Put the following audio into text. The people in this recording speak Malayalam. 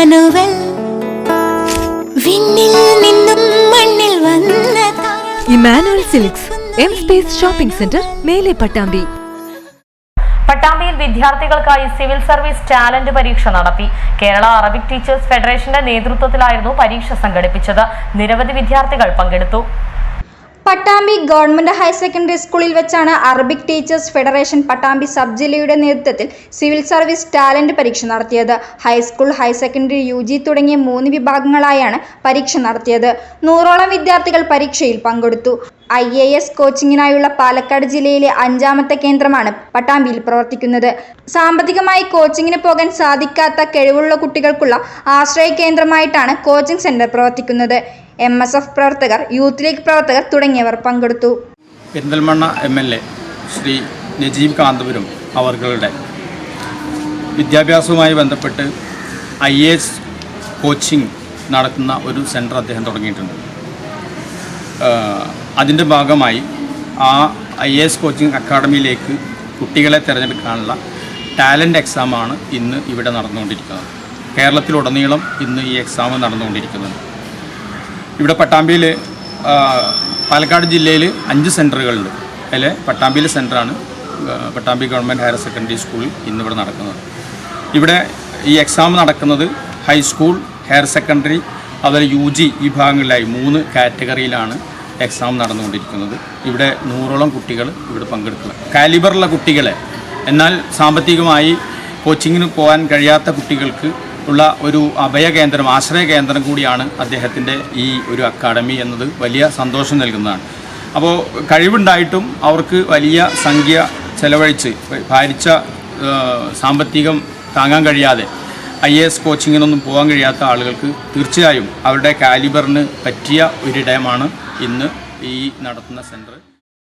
ഇമ്മാനുവൽ വിണ്ണിൽ നിന്നും മണ്ണിൽ വന്ന Emmanuel silks M space shopping centre മേലെ പട്ടാമ്പി. പട്ടാമ്പിയിൽ വിദ്യാർത്ഥികൾക്കായി സിവിൽ സർവീസ് ടാലന്റ് പരീക്ഷ നടത്തി. കേരള അറബിക് ടീച്ചേഴ്സ് ഫെഡറേഷന്റെ നേതൃത്വത്തിലായിരുന്നു പരീക്ഷ സംഘടിപ്പിച്ചത്. നിരവധി വിദ്യാർത്ഥികൾ പങ്കെടുത്തു. പട്ടാമ്പി ഗവൺമെന്റ് ഹയർ സെക്കൻഡറി സ്കൂളിൽ വെച്ചാണ് Arabic teachers federation Pattambi sub ജില്ലയുടെ നേതൃത്വത്തിൽ സിവിൽ സർവീസ് ടാലന്റ് പരീക്ഷ നടത്തിയത്. ഹൈസ്കൂൾ, ഹയർ സെക്കൻഡറി, UG തുടങ്ങിയ 3 വിഭാഗങ്ങളായാണ് പരീക്ഷ നടത്തിയത്. 100ഓളം വിദ്യാർത്ഥികൾ പരീക്ഷയിൽ പങ്കെടുത്തു. IAS കോച്ചിങ്ങിനായുള്ള പാലക്കാട് ജില്ലയിലെ 5ാമത്തെ കേന്ദ്രമാണ് പട്ടാമ്പിയിൽ പ്രവർത്തിക്കുന്നത്. സാമ്പത്തികമായി കോച്ചിങ്ങിന് പോകാൻ സാധിക്കാത്ത കഴിവുള്ള കുട്ടികൾക്കുള്ള ആശ്രയ കേന്ദ്രമായിട്ടാണ് കോച്ചിംഗ് സെന്റർ പ്രവർത്തിക്കുന്നത്. MSF പ്രവർത്തകർ, യൂത്ത് ലീഗ് പ്രവർത്തകർ തുടങ്ങിയവർ പങ്കെടുത്തു. പെരിന്തൽമണ്ണ MLA ശ്രീ നജീബ് കാന്തപുരം അവരുടെ വിദ്യാഭ്യാസവുമായി ബന്ധപ്പെട്ട് IAS കോച്ചിങ് നടത്തുന്ന ഒരു സെൻറ്റർ അദ്ദേഹം തുടങ്ങിയിട്ടുണ്ട്. അതിൻ്റെ ഭാഗമായി ആ IAS കോച്ചിങ് അക്കാഡമിയിലേക്ക് കുട്ടികളെ തിരഞ്ഞെടുക്കാനുള്ള ടാലൻ്റ് എക്സാമാണ് ഇന്ന് ഇവിടെ നടന്നുകൊണ്ടിരിക്കുന്നത്. കേരളത്തിലുടനീളം ഇന്ന് ഈ എക്സാം നടന്നുകൊണ്ടിരിക്കുന്നുണ്ട്. ഇവിടെ പട്ടാമ്പിയിൽ, പാലക്കാട് ജില്ലയിൽ 5 സെൻറ്ററുകളുണ്ട്. അതിൽ പട്ടാമ്പിയിലെ സെൻറ്ററാണ് പട്ടാമ്പി ഗവൺമെൻറ് ഹയർ സെക്കൻഡറി സ്കൂളിൽ ഇന്നിവിടെ നടക്കുന്നത്. ഇവിടെ ഈ എക്സാം നടക്കുന്നത് ഹൈസ്കൂൾ, ഹയർ സെക്കൻഡറി, അതുപോലെ UG വിഭാഗങ്ങളിലായി 3 കാറ്റഗറിയിലാണ് എക്സാം നടന്നുകൊണ്ടിരിക്കുന്നത്. ഇവിടെ 100ഓളം കുട്ടികൾ ഇവിടെ പങ്കെടുക്കുക. കാലിബറുള്ള കുട്ടികളെ, എന്നാൽ സാമ്പത്തികമായി കോച്ചിങ്ങിന് പോകാൻ കഴിയാത്ത കുട്ടികൾക്ക് ഉള്ള ഒരു അഭയകേന്ദ്രം, ആശ്രയ കേന്ദ്രം കൂടിയാണ് അദ്ദേഹത്തിൻ്റെ ഈ ഒരു അക്കാഡമി എന്നത് വലിയ സന്തോഷം നൽകുന്നതാണ്. അപ്പോൾ കഴിവുണ്ടായിട്ടും അവർക്ക് വലിയ സംഖ്യ ചെലവഴിച്ച് ഭാരിച്ച സാമ്പത്തികം താങ്ങാൻ കഴിയാതെ IAS കോച്ചിങ്ങിനൊന്നും പോകാൻ കഴിയാത്ത ആളുകൾക്ക് തീർച്ചയായും അവരുടെ കാലിബറിന് പറ്റിയ ഒരിടമാണ് ഇന്ന് ഈ നടത്തുന്ന സെൻറ്റർ.